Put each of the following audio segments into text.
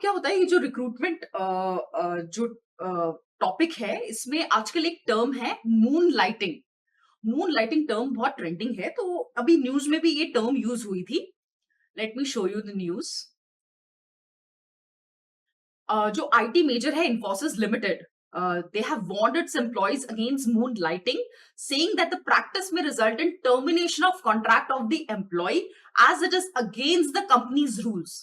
क्या होता है ये जो रिक्रूटमेंट जो टॉपिक है इसमें आजकल एक टर्म है moon lighting. Moon lighting term बहुत ट्रेंडिंग है, तो अभी न्यूज में भी ये टर्म यूज हुई थी। Let me show you the news. जो आईटी मेजर है Infosys limited, they have warned its employees against moonlighting, saying that the practice may result in termination of contract of the employee as it is against the company's rules.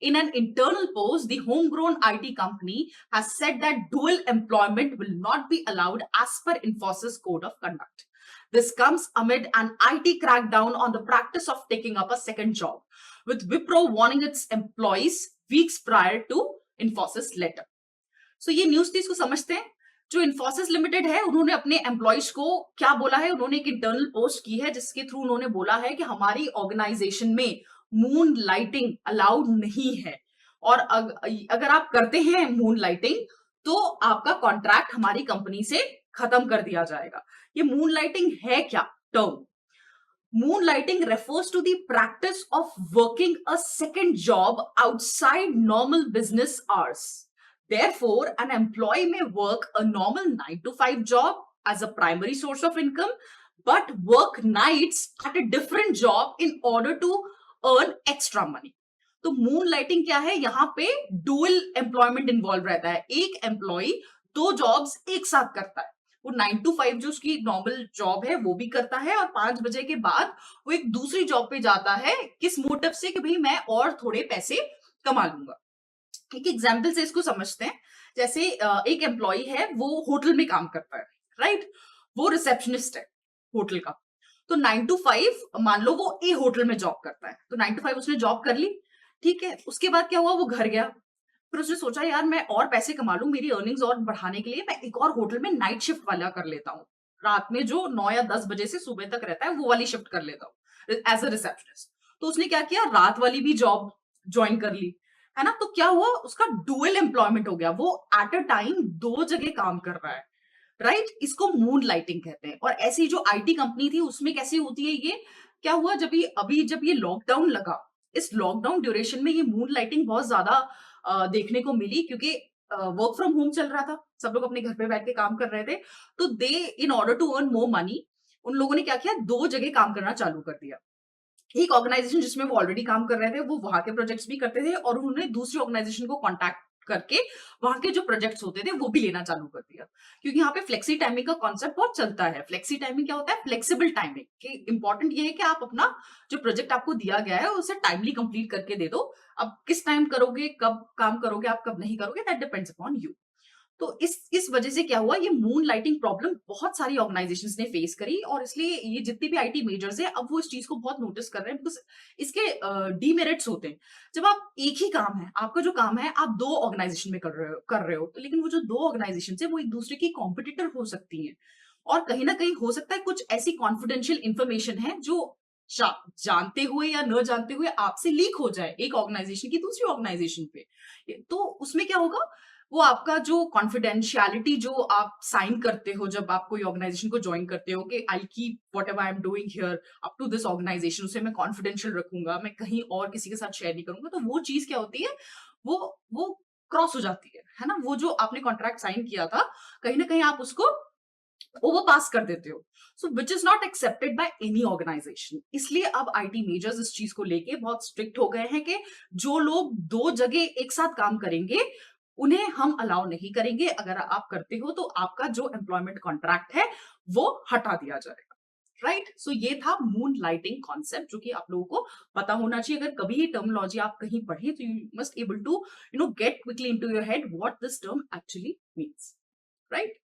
In an internal post, the homegrown IT company has said that dual employment will not be allowed as per Infosys Code of Conduct. This comes amid an IT crackdown on the practice of taking up a second job, with Wipro warning its employees weeks prior to Infosys letter. सो ये news थी, इसको समझते हैं। जो Infosys limited है उन्होंने अपने employees को क्या बोला है, उन्होंने एक इंटरनल पोस्ट की है जिसके थ्रू उन्होंने बोला है कि हमारी ऑर्गेनाइजेशन में मून लाइटिंग अलाउड नहीं है, और अगर आप करते हैं मून लाइटिंग तो आपका कॉन्ट्रैक्ट हमारी कंपनी से खत्म कर दिया जाएगा। ये मून लाइटिंग है क्या term? Moonlighting refers to the practice of working a second job outside normal business hours. Therefore, an employee may work a normal 9 to 5 job as a primary source of income, but work nights at a different job in order to earn extra money. तो moon lighting क्या है? यहाँ पे dual employment involve रहता है। एक employ दो jobs एक साथ करता है। वो 9 to 5 जो उसकी नॉर्मल जॉब है वो भी करता है, और 5 बजे के बाद वो एक दूसरी जॉब पे जाता है। किस मोटिव से? कि भाई मैं और थोड़े पैसे कमा लूंगा। एक एग्जाम्पल से इसको समझते हैं। जैसे एक एम्प्लॉय है, वो होटल में काम करता है, राइट? वो रिसेप्शनिस्ट है होटल का। तो 9 to 5 मान लो वो ए होटल में जॉब करता है, तो 9 to 5 उसने जॉब कर ली, ठीक है। उसके बाद क्या हुआ? वो घर गया, फिर उसने सोचा यार मैं और पैसे कमा लूं, मेरी अर्निंग्स और बढ़ाने के लिए मैं एक और होटल में नाइट शिफ्ट वाला कर लेता हूँ। रात में जो 9 या 10 बजे से सुबह तक रहता है वो वाली शिफ्ट कर लेता हूँ एज अ रिसेप्शनिस्ट। तो उसने क्या किया? रात वाली भी जॉब ज्वाइन कर ली, है ना? तो क्या हुआ? उसका डुअल एम्प्लॉयमेंट हो गया, वो एट अ टाइम दो जगह काम कर रहा है, राइट? इसको मून लाइटिंग कहते हैं। और ऐसी जो आईटी कंपनी थी उसमें कैसे होती है ये? क्या हुआ? जब ये लॉकडाउन लगा, इस लॉकडाउन ड्यूरेशन में ये मून लाइटिंग बहुत ज्यादा देखने को मिली, क्योंकि वर्क फ्रॉम होम चल रहा था, सब लोग अपने घर पे बैठ के काम कर रहे थे। तो they in order to earn more money, उन लोगों ने क्या किया? दो जगह काम करना चालू कर दिया। एक ऑर्गेनाइजेशन जिसमें वो ऑलरेडी काम कर रहे थे, वो वहां के प्रोजेक्ट्स भी करते थे, और उन्होंने दूसरी ऑर्गेनाइजेशन को कॉन्टैक्ट करके वहां के जो प्रोजेक्ट्स होते थे वो भी लेना चालू कर दिया। क्योंकि यहाँ पे फ्लेक्सी टाइमिंग का कॉन्सेप्ट बहुत चलता है। फ्लेक्सी टाइमिंग क्या होता है? फ्लेक्सिबल टाइमिंग कि इंपॉर्टेंट ये है कि आप अपना जो प्रोजेक्ट आपको दिया गया है उसे टाइमली कंप्लीट करके दे दो। अब किस टाइम करोगे, कब काम करोगे, आप कब नहीं करोगे, दैट डिपेंड्स अपॉन यू। तो इस वजह से क्या हुआ? ये मून लाइटिंग प्रॉब्लम बहुत सारी ऑर्गेनाइजेशंस ने फेस करी, और इसलिए ये जितने भी आईटी मेजर्स हैं अब वो इस चीज को बहुत नोटिस कर रहे हैं, बिकॉज इसके डीमेरिट्स होते हैं। जब आप एक ही काम है, आपका जो काम है आप दो ऑर्गेनाइजेशन में कर रहे हो, तो लेकिन वो जो दो ऑर्गेनाइजेशन है वो एक दूसरे की कॉम्पिटिटर हो सकती हैं, और कहीं ना कहीं हो सकता है कुछ ऐसी कॉन्फिडेंशियल इंफॉर्मेशन है जो जानते हुए या न जानते हुए आपसे लीक हो जाए एक ऑर्गेनाइजेशन की दूसरी ऑर्गेनाइजेशन पे। तो उसमें क्या होगा? वो आपका जो कॉन्फिडेंशियलिटी जो आप साइन करते हो जब आप कोई ऑर्गेनाइजेशन को ज्वाइन करते हो, कि I keep whatever I am doing here up to this organisation, उसे मैं कॉन्फिडेंशियल रखूंगा, मैं कहीं और किसी के साथ शेयर नहीं करूंगा। तो वो चीज क्या होती है? वो क्रॉस हो जाती है ना? वो जो आपने कॉन्ट्रैक्ट साइन किया था, कहीं ना कहीं आप उसको ओवर पास कर देते हो। So which is not accepted by any organisation. इसलिए अब आईटी मेजर्स इस चीज को लेके बहुत स्ट्रिक्ट हो गए हैं कि जो लोग दो जगह एक साथ काम करेंगे उन्हें हम अलाउ नहीं करेंगे। अगर आप करते हो तो आपका जो एम्प्लॉयमेंट कॉन्ट्रैक्ट है वो हटा दिया जाएगा, राइट? सो ये था मून लाइटिंग कॉन्सेप्ट, जो कि आप लोगों को पता होना चाहिए। अगर कभी ये टर्मिनोलॉजी आप कहीं पढ़े तो you must able to get quickly into your head what this term actually means, right?